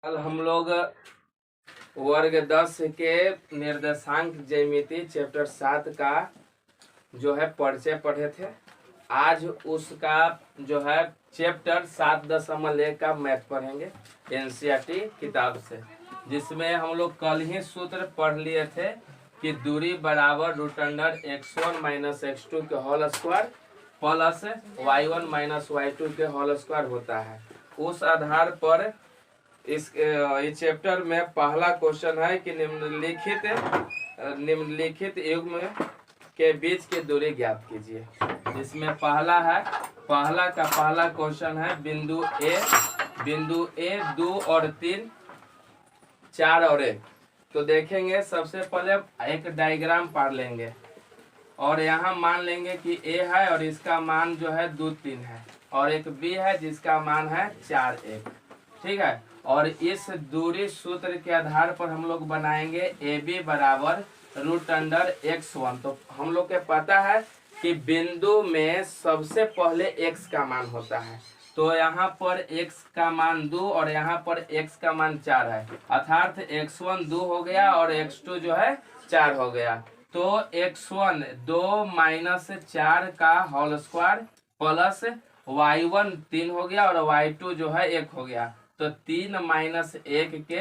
कल हम लोग वर्ग 10 के निर्देशांक ज्यामिति चैप्टर 7 का जो है परिचय पढ़े थे। आज उसका जो है चैप्टर 7.1 का मैथ पढ़ेंगे एनसीईआरटी किताब से, जिसमें हम लोग कल ही सूत्र पढ़ लिए थे कि दूरी बराबर √अंडर x1 माइनस x2 के whole square plus y1 minus y2 के होल स्क्वायर होता है। उस आधार पर इस चैप्टर में पहला क्वेश्चन है कि निम्नलिखित युग्म के बीच की दूरी ज्ञात कीजिए। इसमें पहला क्वेश्चन है बिंदु ए 2 और 3 4 और 1। तो देखेंगे, सबसे पहले एक डायग्राम पार लेंगे और यहाँ मान लेंगे कि ए है और इसका मान जो है 2 3 है, और एक बी है जिसका मान है 4 1। ठीक है, और इस दूरी सूत्र के आधार पर हम लोग बनाएंगे ए बी बराबर √अंडर x1। तो हम लोग के पता है कि बिंदु में सबसे पहले x का मान होता है, तो यहाँ पर x का मान 2 और यहाँ पर x का मान 4 है, अर्थात x1 2 हो गया और x2 जो है 4 हो गया। तो x1 2 माइनस 4 का होल स्क्वायर प्लस y1 3 हो गया और y2 जो है 1 हो गया, तो 3 माइनस 1 के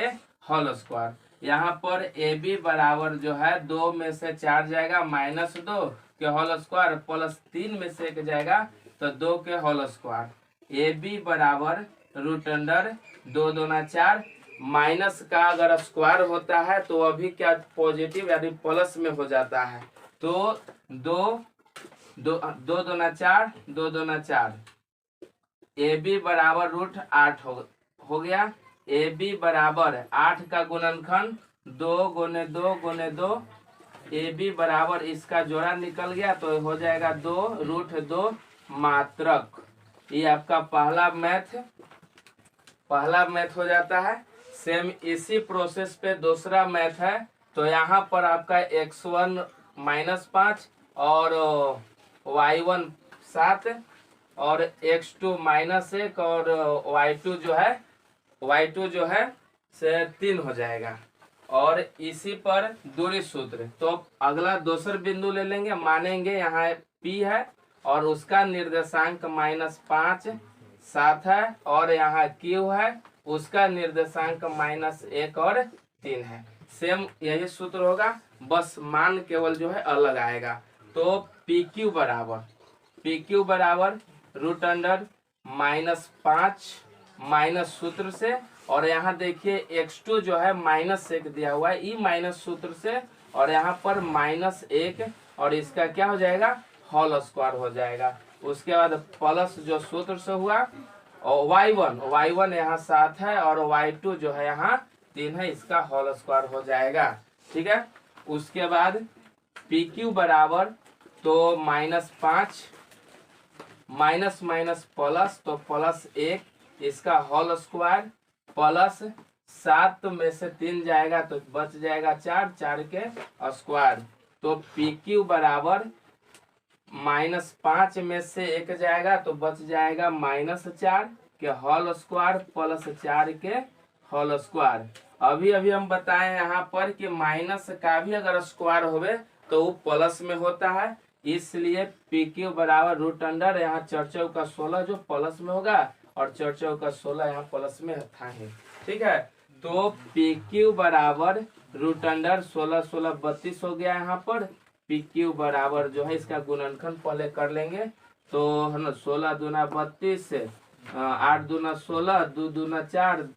होल स्क्वायर। यहाँ पर ए बी बराबर जो है 2 में से 4 जाएगा माइनस 2 के होल स्क्वायर प्लस 3 में से 1 जाएगा तो 2 के होल स्क्वायर। ए बी बराबर √अंडर 2 दूना 4, माइनस का अगर स्क्वायर होता है तो अभी क्या पॉजिटिव यानी प्लस में हो जाता है, तो 2 दूना 4 2 दूना 4। ए बी बराबर √8 हो गया। ए बी बराबर 8 का गुणनखंड 2 गुने 2 गुने 2। ए बी बराबर इसका जोड़ा निकल गया तो हो जाएगा 2 √2 मात्रक। ये आपका पहला मैथ हो जाता है। सेम इसी प्रोसेस पे दूसरा मैथ है, तो यहाँ पर आपका x1 -5 और y1 7 और x2 -1 और y2 जो है से 3 हो जाएगा। और इसी पर दूरी सूत्र, तो अगला दूसरा बिंदु ले लेंगे, मानेंगे यहाँ P है और उसका निर्देशांक -5 7 है, और यहाँ Q है उसका निर्देशांक -1 और 3 है। सेम यही सूत्र होगा, बस मान केवल जो है अलग आएगा। तो PQ बराबर √अंडर -5 माइनस सूत्र से, और यहाँ देखिए x2 जो है -1 दिया हुआ है, ई माइनस सूत्र से, और यहाँ पर -1 और इसका क्या हो जाएगा होल स्क्वायर हो जाएगा। उसके बाद प्लस जो सूत्र से हुआ, और y1 यहाँ 7 है और y2 जो है यहाँ 3 है, इसका होल स्क्वायर हो जाएगा। ठीक है, उसके बाद PQ बराबर तो -5 माइनस प्लस, तो +1 इसका होल स्क्वायर प्लस 7 में से 3 जाएगा तो बच जाएगा 4 के स्क्वायर। तो PQ बराबर -5 में से 1 जाएगा तो बच जाएगा -4 के होल स्क्वायर प्लस 4 के होल स्क्वायर। अभी हम बताएं यहाँ पर कि माइनस का भी अगर स्क्वायर होवे तो वो प्लस में होता है, इसलिए PQ बराबर √अंडर यहाँ 4 का 16 जो प्लस में होगा और 4 का 16 यहाँ प्लस में था ही। ठीक है, तो PQ बराबर √अंडर 16 16 32 हो गया। यहाँ पर PQ बराबर जो है इसका गुणनखंड पहले कर लेंगे, तो है ना 16 दूना 32, 8 दूना 16, 2 दूना 4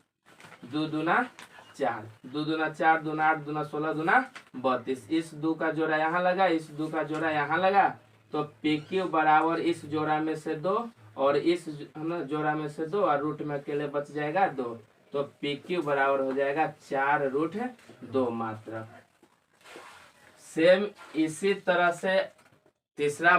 2 दूना 4 2 दूना 4 दूना 8 दूना 16 दूना 32। इस 2 का जोड़ा यहाँ लगा, इस 2 का जोड़ा यहाँ लगा, तो PQ बराबर इस जोड़ा में से 2 और इस जोड़ा में से 2 और रूट में अकेले बच जाएगा 2, तो PQ बराबर हो जाएगा 4 √2 मात्रक। सेम इसी तरह से तीसरा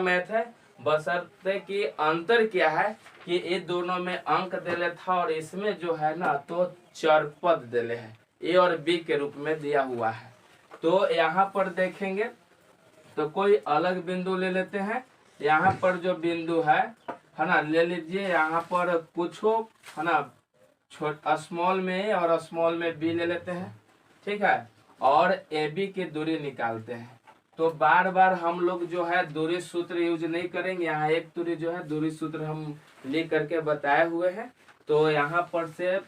मैथ है, बशर्ते कि अंतर क्या है कि ये दोनों में अंक देले था और इसमें जो है ना तो चरपद देले है, ए और बी के रूप में दिया हुआ है। तो यहाँ पर देखेंगे तो कोई अलग बिंदु ले लेते हैं। यहाँ पर जो बिंदु है है ना, ले लीजिए यहाँ पर कुछ हो, है ना, स्मॉल में ए और स्मॉल में बी ले लेते हैं, ठीक है, और ए बी की दूरी निकालते हैं। तो बार बार हम लोग जो है दूरी सूत्र यूज नहीं करेंगे, यहाँ एक दूरी जो है दूरी सूत्र हम लिख करके बताए हुए हैं, तो यहाँ पर से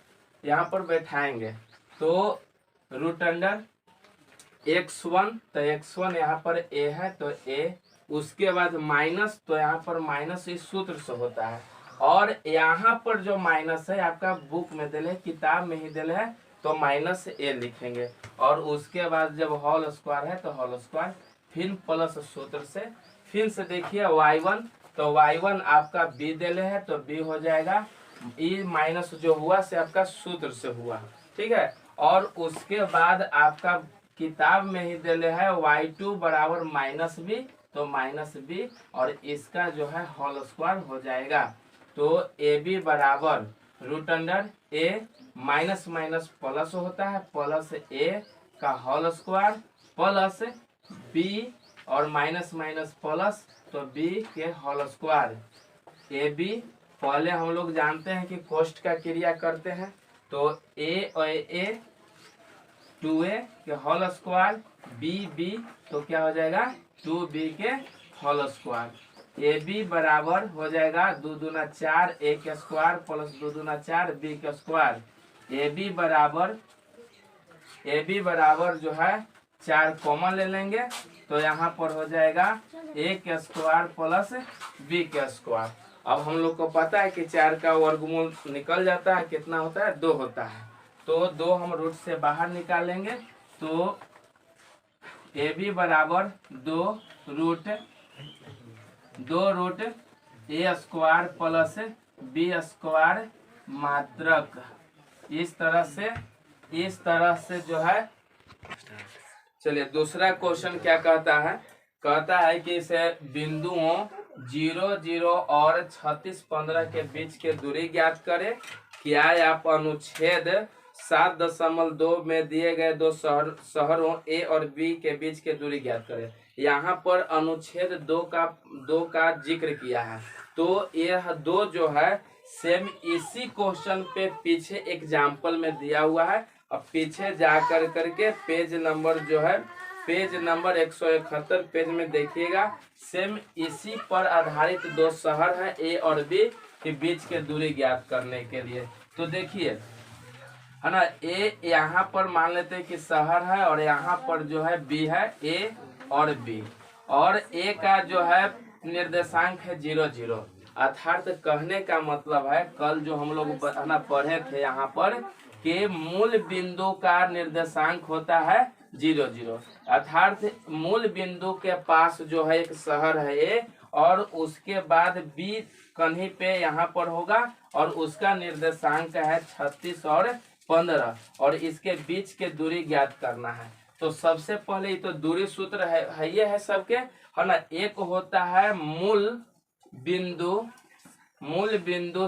यहाँ पर बैठाएंगे। तो रूट अंडर x1, तो x1 यहाँ पर a है तो a, उसके बाद माइनस, तो यहाँ पर माइनस इस सूत्र से होता है, और यहाँ पर जो माइनस है आपका बुक में दिल है, किताब में ही दिल है, तो माइनस a लिखेंगे, और उसके बाद जब होल स्क्वायर है तो होल स्क्वायर, फिर प्लस सूत्र से, फिर से देखिए y1, तो y1 आपका b दिल है तो b हो जाएगा, e माइनस जो हुआ से आपका सूत्र से हुआ, ठीक है, और उसके बाद आपका किताब में ही दिले है y2 बराबर माइनस बी, तो माइनस बी, और इसका जो है होल स्क्वायर हो जाएगा। तो ए बी बराबर रूट अंडर ए माइनस माइनस प्लस होता है, प्लस ए का होल स्क्वायर प्लस बी, और माइनस माइनस प्लस, तो बी के होल स्क्वायर। ए बी पहले हम लोग जानते हैं कि कोष्ट का क्रिया करते हैं, तो ए और ए 2a के होल स्क्वायर, बी बी, तो क्या हो जाएगा 2b के होल स्क्वायर। ए बी बराबर हो जाएगा 2 दूना 4 a के स्क्वायर प्लस 2 दूना 4 b के स्क्वायर। ए बी बराबर जो है 4 कॉमन ले लेंगे, तो यहाँ पर हो जाएगा a के स्क्वायर प्लस b के स्क्वायर। अब हम लोग को पता है कि 4 का वर्गमूल निकल जाता है, कितना होता है 2 होता है, तो 2 हम रूट से बाहर निकालेंगे, तो ए बी बराबर 2 रूट ए स्क्वायर प्लस बी स्क्वायर मात्रक, इस तरह से जो है। चलिए दूसरा क्वेश्चन क्या कहता है, कहता है कि इसे बिंदुओं 0 0 और 36 15 के बीच के दूरी ज्ञात करें। क्या आप अनुच्छेद 7.2 में दिए गए दो शहरों ए और बी के बीच के दूरी ज्ञात करें। यहाँ पर अनुच्छेद 2 का जिक्र किया है, तो यह 2 जो है सेम इसी क्वेश्चन पे पीछे एग्जाम्पल में दिया हुआ है। अब पीछे जा करके पेज नंबर जो है पेज नंबर 171 पेज में देखिएगा, सेम इसी पर आधारित 2 शहर है ए और बी के बीच के दूरी ज्ञात करने के लिए। तो देखिए है ना, ए यहाँ पर मान लेते हैं कि शहर है, और यहाँ पर जो है बी है, ए और बी, और ए का जो है निर्देशांक है 0 0, अर्थात कहने का मतलब है कल जो हम लोग पढ़े थे यहाँ पर कि मूल बिंदु का निर्देशांक होता है 0 0, अर्थात मूल बिंदु के पास जो है एक शहर है ए, और उसके बाद बी कहीं पे यहाँ पर होगा, और उसका निर्देशांक है 36 और 15, और इसके बीच के दूरी ज्ञात करना है। तो सबसे पहले तो दूरी सूत्र है ये है सबके, है ना। एक होता है मूल बिंदु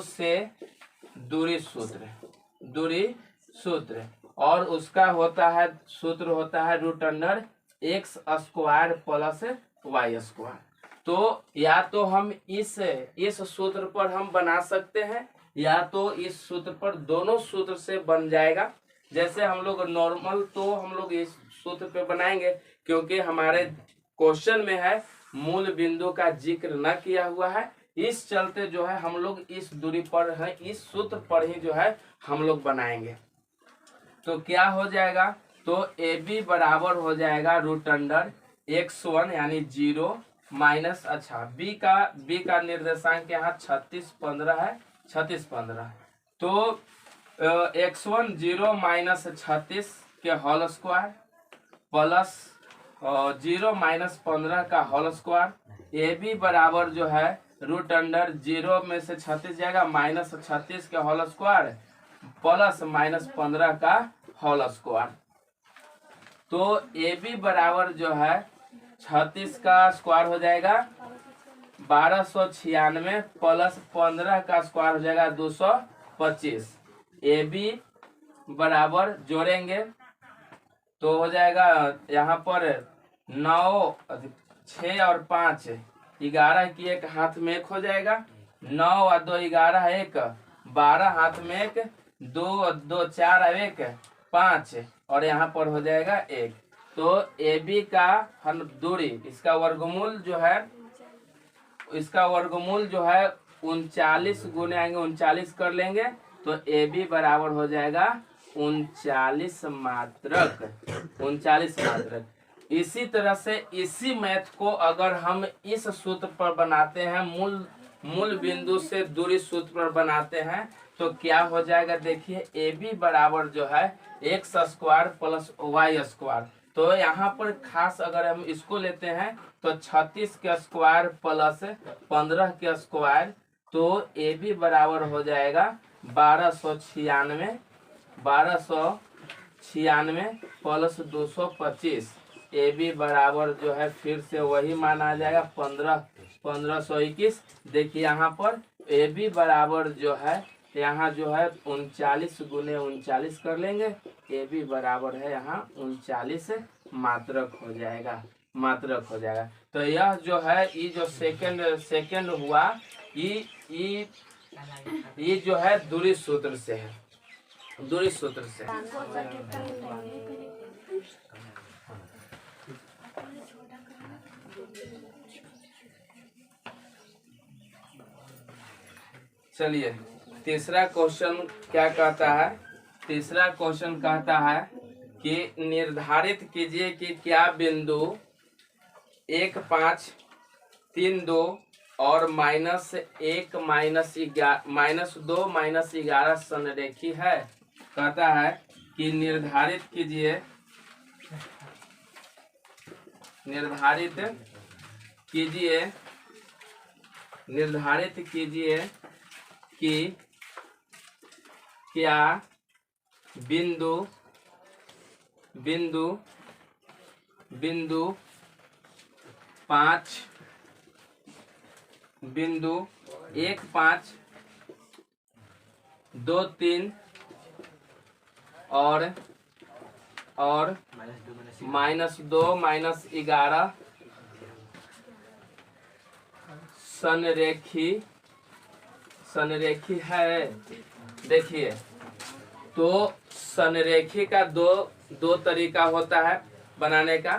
से दूरी सूत्र, और उसका सूत्र होता है root under X square plus Y square. तो या तो हम इस सूत्र पर हम बना सकते हैं, या तो इस सूत्र पर, दोनों सूत्र से बन जाएगा। जैसे हम लोग नॉर्मल तो हम लोग इस सूत्र पे बनाएंगे, क्योंकि हमारे क्वेश्चन में है मूल बिंदु का जिक्र न किया हुआ है, इस चलते जो है हम लोग इस दूरी पर है, इस सूत्र पर ही जो है हम लोग बनाएंगे। तो क्या हो जाएगा, तो ए बी बराबर हो जाएगा रूट अंडर x1 यानी 0 माइनस, अच्छा बी का निर्देशांक यहाँ 36 15 है, 36 15, तो x1 0 माइनस 36 के होल स्क्वायर प्लस 0 माइनस 15 का होल स्क्वायर। ए बी बराबर जो है रूट अंडर 0 में से 36 जाएगा, माइनस 36 के होल स्क्वायर प्लस माइनस 15 का होल स्क्वायर। तो ए बी बराबर जो है 36 का स्क्वायर हो जाएगा 1296 प्लस 15 का स्क्वायर हो जाएगा 225। ए बी बराबर जोड़ेंगे तो हो जाएगा यहाँ पर 9 6 और 5 11 की एक हाथ में 1 हो जाएगा, 9 और 2 11 एक 12 हाथ में एक 2 और 2 4 और एक 5 और यहाँ पर हो जाएगा 1। तो ए बी का हम दूरी इसका वर्गमूल जो है 39 गुने आएंगे 39 कर लेंगे तो ए बी बराबर हो जाएगा 39 मात्रक 39 मात्रक। इसी तरह से इसी मैथ को अगर हम इस सूत्र पर बनाते हैं मूल बिंदु से दूरी सूत्र पर बनाते हैं तो क्या हो जाएगा देखिए ए बी बराबर जो है X square plus Y square. तो यहाँ पर खास अगर हम इसको लेते हैं तो 36 के स्क्वायर प्लस 15 के स्क्वायर तो ए बी बराबर हो जाएगा 1296 प्लस 225। ए बी बराबर जो है फिर से वही मान आ जाएगा 1521। देखिए यहाँ पर ए बी बराबर जो है यहाँ जो है 39 गुने 39 कर लेंगे ए बी बराबर है यहाँ 39 मात्रक हो जाएगा तो यह जो है ये जो सेकंड हुआ ये जो है दूरी सूत्र से है चलिए तीसरा क्वेश्चन क्या कहता है। तीसरा क्वेश्चन कहता है कि निर्धारित कीजिए कि क्या बिंदु 1 5 3 2 और -1 -2 -11 संरेखी है। कहता है कि निर्धारित कीजिए कि क्या बिंदु 1 5 2 3 और -2 -11 संरेखी है। देखिए तो संरेखी का दो तरीका होता है बनाने का।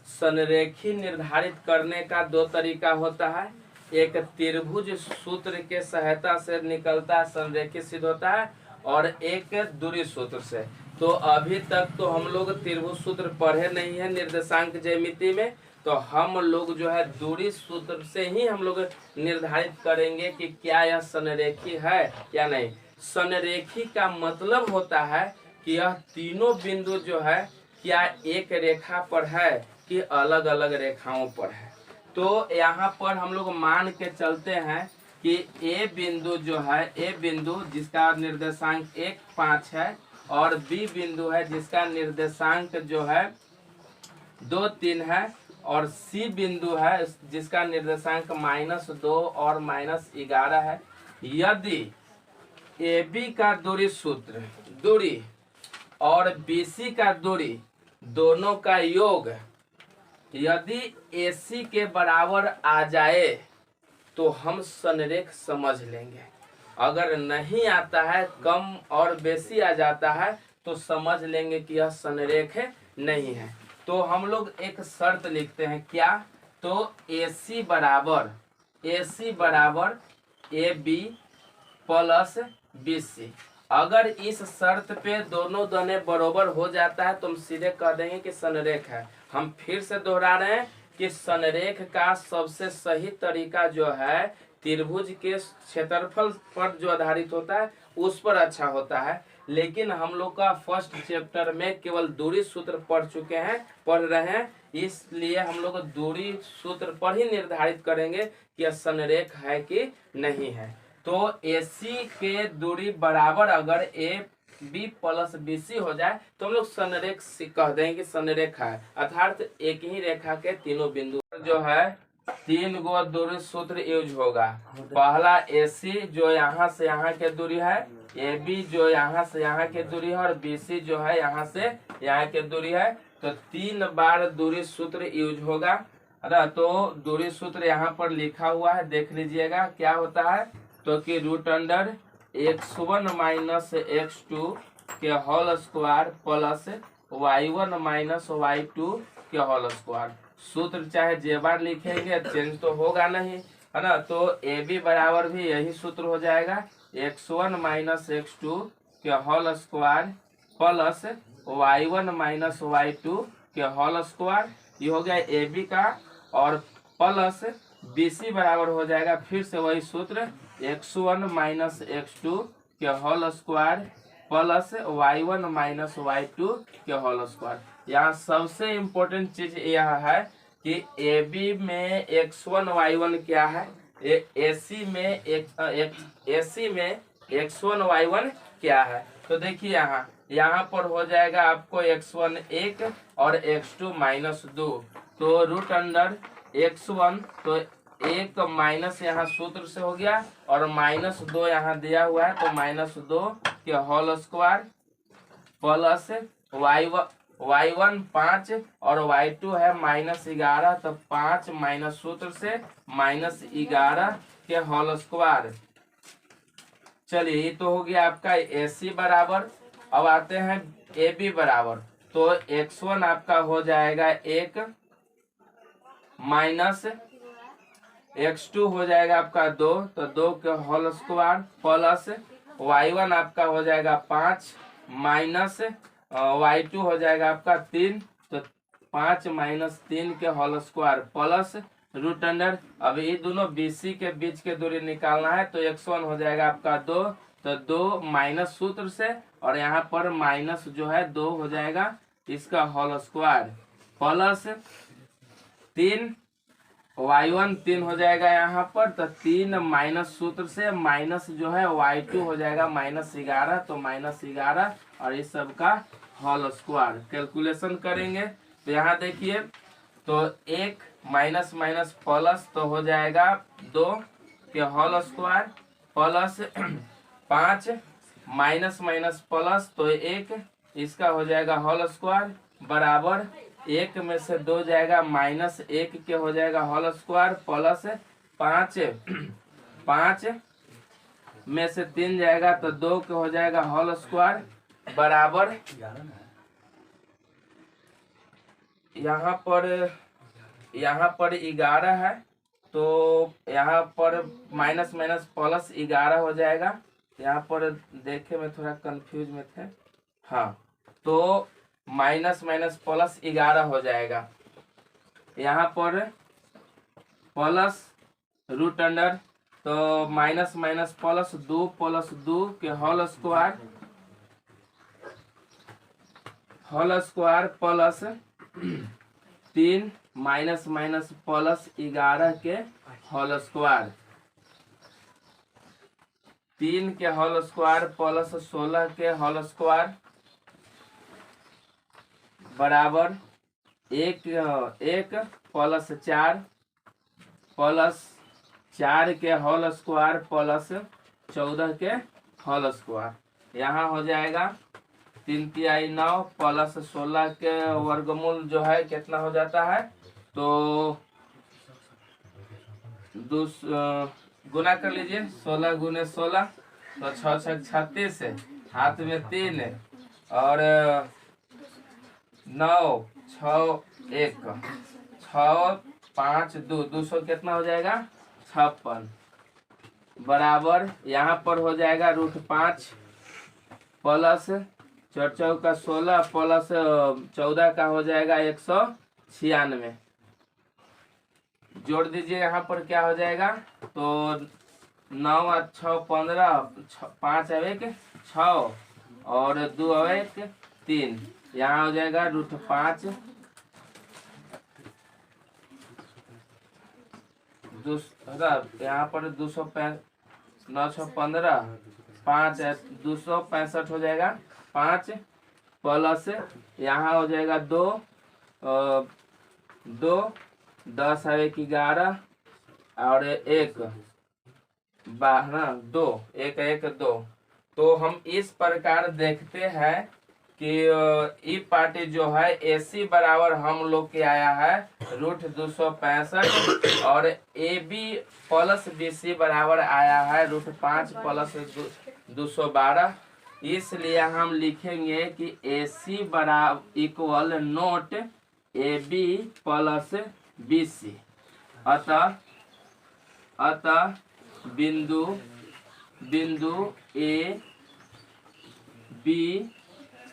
संरेखी निर्धारित करने का 2 तरीका होता है। एक त्रिभुज सूत्र के सहायता से निकलता है संरेखी सिद्ध होता है और एक दूरी सूत्र से। तो अभी तक तो हम लोग त्रिभुज सूत्र पढ़े नहीं है निर्देशांक ज्यामिति में, तो हम लोग जो है दूरी सूत्र से ही हम लोग निर्धारित करेंगे कि क्या यह संरेखी है या नहीं। संरेखी का मतलब होता है कि यह तीनों बिंदु जो है क्या एक रेखा पर है कि अलग अलग रेखाओं पर है। तो यहाँ पर हम लोग मान के चलते हैं कि ए बिंदु जो है जिसका निर्देशांक 1 5 है और बी बिंदु है जिसका निर्देशांक जो है 2 3 है और सी बिंदु है जिसका निर्देशांक -2 और -11 है। यदि ए बी का दूरी और बी सी का दूरी दोनों का योग यदि ए सी के बराबर आ जाए तो हम संरेख समझ लेंगे। अगर नहीं आता है, कम और बेसी आ जाता है तो समझ लेंगे कि यह संरेख नहीं है। तो हम लोग एक शर्त लिखते हैं क्या, तो ए सी बराबर A B plus B C. अगर इस शर्त पे दोनों दने बराबर हो जाता है तो हम सीधे कह देंगे कि संरेख है। हम फिर से दोहरा रहे हैं कि संरेख का सबसे सही तरीका जो है त्रिभुज के क्षेत्रफल पर जो आधारित होता है उस पर अच्छा होता है। लेकिन हम लोग का फर्स्ट चैप्टर में केवल दूरी सूत्र पढ़ रहे हैं, इसलिए हम लोग दूरी सूत्र पर ही निर्धारित करेंगे कि यह संरेख है कि नहीं है। तो AC के दूरी बराबर अगर AB प्लस BC हो जाए तो हम लोग संरेख कह देंगे कि संरेखा है, अर्थात एक ही रेखा के तीनों बिंदु जो है 3 गो दूरी सूत्र यूज होगा। पहला AC जो यहाँ से यहाँ के दूरी है, AB जो यहाँ से यहाँ के दूरी है और BC जो है यहाँ से यहाँ के दूरी है। तो 3 बार दूरी सूत्र यूज होगा। तो दूरी सूत्र यहाँ पर लिखा हुआ है, देख लीजिएगा क्या होता है। तो कि root under x1 minus x2 के whole square plus y1 minus y2 के होल स्क्वायर। सूत्र चाहे जे बार लिखेंगे चेंज तो होगा नहीं, है ना। तो ए बी बराबर भी यही सूत्र हो जाएगा, x1 माइनस x2 के whole square plus y1 minus y2 के होल स्क्वायर। ये हो गया ए बी का, और प्लस बी सी बराबर हो जाएगा फिर से वही सूत्र, x1 माइनस x2 के whole square plus y1 minus y2 के होल स्क्वायर। यहाँ सबसे इम्पोर्टेंट चीज यह है कि ए बी में x1 y1 क्या है, AC में x1 y1 क्या है। तो देखिए यहाँ पर हो जाएगा आपको x1 1 और x2 माइनस 2। तो रूट अंडर x1 तो एक माइनस यहाँ सूत्र से हो गया, और माइनस 2 यहाँ दिया हुआ है, तो माइनस 2 के होल स्क्वायर प्लस y1 5 और y2 है माइनस 11, तो 5 माइनस सूत्र से माइनस 11 के होल स्क्वायर। चलिए ये तो हो गया आपका AC बराबर। अब आते हैं AB बराबर, तो x1 आपका हो जाएगा 1 माइनस x2 हो जाएगा आपका 2, तो 2 के होल स्क्वायर प्लस y1 आपका हो जाएगा 5 माइनस y2 हो जाएगा आपका 3, तो 5 माइनस 3 के whole square plus root under. अब ये दोनों BC के बीच के दूरी निकालना है, तो x1 हो जाएगा आपका 2, तो 2 माइनस सूत्र से, और यहाँ पर माइनस जो है 2 हो जाएगा इसका होल स्क्वायर प्लस 3 y1 3 हो जाएगा यहाँ पर, तो 3 माइनस सूत्र से माइनस जो है y2 हो जाएगा माइनस 11, तो माइनस 11 और इस सब का होल स्क्वायर कैलकुलेशन करेंगे। तो यहाँ देखिए, तो 1 माइनस माइनस प्लस तो हो जाएगा 2 के whole square plus 5 minus minus plus तो 1 इसका हो जाएगा होल स्क्वायर बराबर 1 में से 2 जाएगा माइनस 1 के हो जाएगा होल स्क्वायर प्लस 5 में से 3 जाएगा तो 2 के हो जाएगा होल स्क्वायर बराबर यहाँ पर 11 है, तो यहाँ पर माइनस माइनस प्लस 11 हो जाएगा। यहाँ पर देखे में थोड़ा कंफ्यूज में थे, हाँ, तो माइनस माइनस प्लस 11 हो जाएगा। यहाँ पर प्लस रूट अंडर, तो माइनस माइनस प्लस 2 के whole square plus 3 minus minus plus 11 के होल स्क्वायर, 3 के होल स्क्वायर प्लस 16 के होल स्क्वायर बराबर 1 प्लस 4 के होल स्क्वायर प्लस 14 के होल स्क्वायर। यहाँ हो जाएगा 3 तिहाई 9 प्लस 16 के वर्गमूल जो है कितना हो जाता है, तो गुना कर लीजिए 16 गुने 16 तो 6 6 36 है, हाथ में 3 और 9 6 1 6 5 2 200 कितना हो जाएगा 56 बराबर यहाँ पर हो जाएगा रूट 5 प्लस 4 चौका 16 प्लस 14 का हो जाएगा 196। जोड़ दीजिए यहाँ पर क्या हो जाएगा, तो 9 और 6 15 5 और 1 6 और 2 और 1 3, यहाँ हो जाएगा रूट 5 यहाँ पर 9 6 15 5 265 हो जाएगा 5 प्लस यहाँ हो जाएगा 2 10 और 1 11 और 1 12 2 1 1 2। तो हम इस प्रकार देखते हैं कि ई पार्टी जो है AC बराबर हम लोग के आया है √265 और AB प्लस BC बराबर आया है √5 प्लस 212। इसलिए हम लिखेंगे कि AC बराबर equal note AB plus BC। अतः बिंदु A B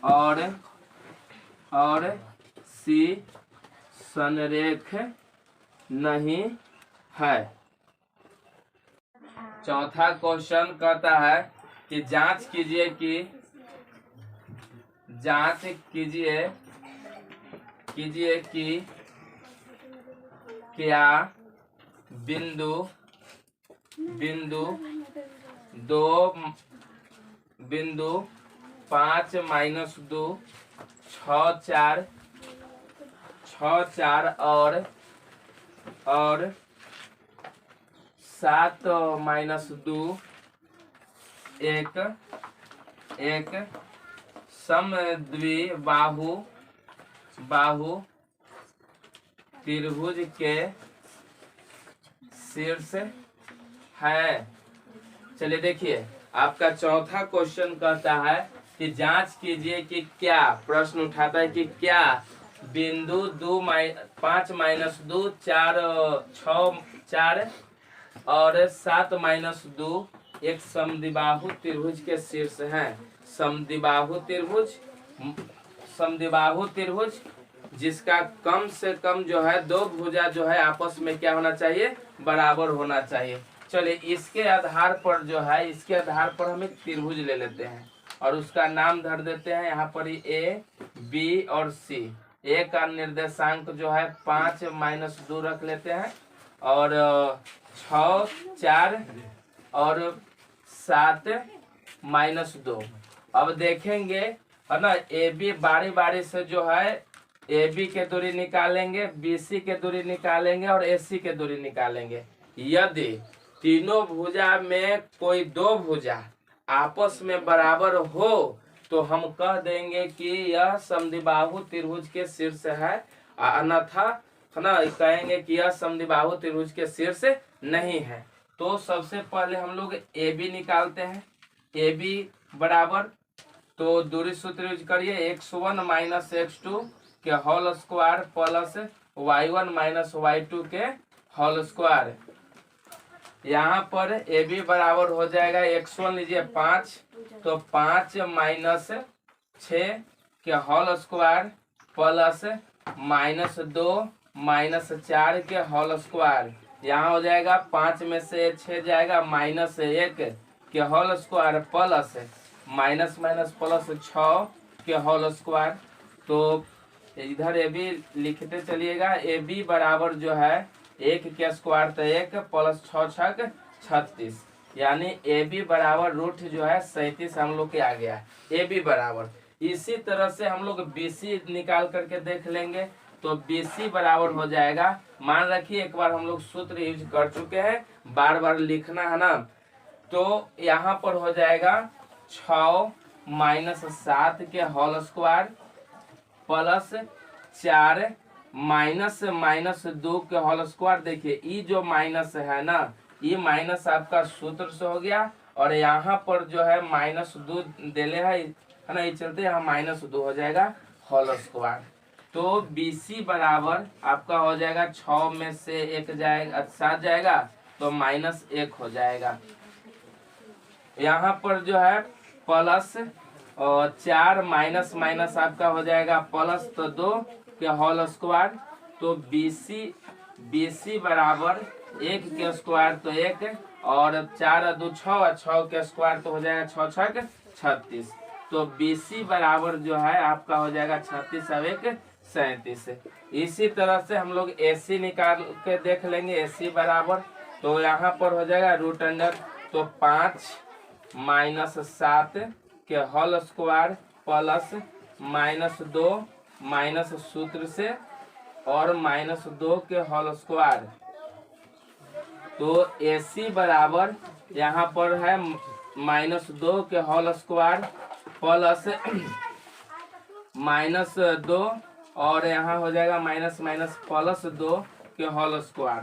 और C संरेख नहीं है। चौथा क्वेश्चन कहता है कि जांच कीजिए कि क्या बिंदु 5 - 2 6 4 और 7 - 2 एक समद्विबाहु त्रिभुज के शीर्ष है। चलिए देखिए, आपका चौथा क्वेश्चन कहता है कि जांच कीजिए कि क्या, प्रश्न उठाता है कि क्या बिंदु 5 - 2 4 6 4 और 7 - 2 एक समद्विबाहु त्रिभुज के शीर्ष हैं। समद्विबाहु त्रिभुज जिसका कम से कम जो है दो भुजा जो है आपस में क्या होना चाहिए, बराबर होना चाहिए। चलिए इसके आधार पर हम एक त्रिभुज ले लेते हैं और उसका नाम धर देते हैं यहाँ पर A B और C। A का निर्देशांक जो है 5 - 2 रख लेते हैं और 6 4 और 7 - 2। अब देखेंगे है ना, AB बारी से जो है AB के दूरी निकालेंगे, BC के दूरी निकालेंगे और AC के दूरी निकालेंगे। यदि तीनों भुजा में कोई दो भुजा आपस में बराबर हो तो हम कह देंगे कि यह समद्विबाहु त्रिभुज के शीर्ष है, अन्यथा है ना कहेंगे कि यह समद्विबाहु त्रिभुज के शीर्ष नहीं है। तो सबसे पहले हम लोग AB निकालते हैं। AB बराबर, तो दूरी सूत्र यूज करिए, x1 - x2 के whole square plus y1 - y2 के होल स्क्वायर। यहाँ पर AB बराबर हो जाएगा, x1 लीजिए 5, तो 5 - 6 के होल स्क्वायर प्लस -2 - 4 के होल स्क्वायर। यहाँ हो जाएगा 5 में से 6 जाएगा, -1 के होल स्क्वायर प्लस प्लस 6 के होल स्क्वायर। तो इधर AB लिखते चलिएगा। AB बराबर जो है 1 के स्क्वायर तो 1 प्लस 6 6 36, यानी AB बराबर रूट जो है 37 हम लोग के आ गया AB बराबर। इसी तरह से हम लोग BC निकाल करके देख लेंगे, तो BC बराबर हो जाएगा, मान रखिए एक बार हम लोग सूत्र यूज कर चुके हैं, बार बार लिखना है ना। तो यहाँ पर हो जाएगा 6 - 7 के होल स्क्वायर प्लस 4 -2 के होल स्क्वायर। देखिए ये जो माइनस है ना, ये माइनस आपका सूत्र से हो गया और यहाँ पर जो है -2 देले है ना, ये चलते यहाँ -2 हो जाएगा होल स्क्वायर। तो BC बराबर आपका हो जाएगा 6 में से 1 जाएगा 7 जाएगा तो -1 हो जाएगा। यहाँ पर जो है प्लस और 4 माइनस आपका हो जाएगा प्लस, तो 2 के होल स्क्वायर। तो BC बराबर 1 के स्क्वायर तो 1 और 4 2 6 के स्क्वायर तो हो जाएगा 6 6 36। तो BC बराबर जो है आपका हो जाएगा 36 और 1 37। इसी तरह से हम लोग AC निकाल के देख लेंगे। AC बराबर, तो यहाँ पर हो जाएगा √, तो 5 - 7 के होल स्क्वायर प्लस -2 माइनस सूत्र से और -2 के होल स्क्वायर। तो AC बराबर यहाँ पर है -2 के होल स्क्वायर प्लस -2 और यहाँ हो जाएगा माइनस माइनस +2 के होल स्क्वायर।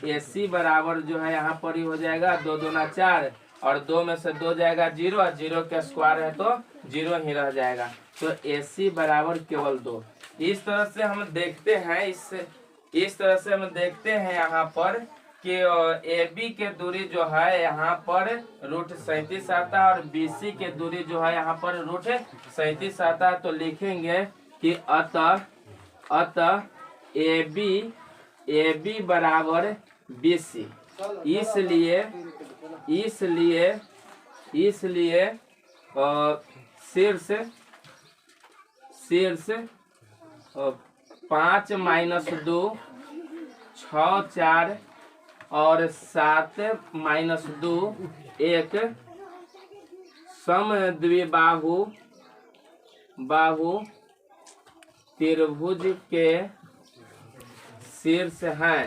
AC बराबर जो है यहाँ पर ही हो जाएगा 2 दूना 4 और 2 में से 2 जाएगा 0 और 0 का स्क्वायर है तो 0 ही रह जाएगा। तो AC बराबर केवल 2। इस तरह से हम देखते हैं इस तरह से हम देखते हैं यहाँ पर कि AB के दूरी जो है यहाँ पर √37 आता है और BC के दूरी जो है यहाँ पर √37 आता है। तो लिखेंगे कि अतः AB बराबर BC। इसलिए शीर्ष 5 - 2 6 4 और 7 - 2 एक समद्विबाहु त्रिभुज के शीर्ष हैं।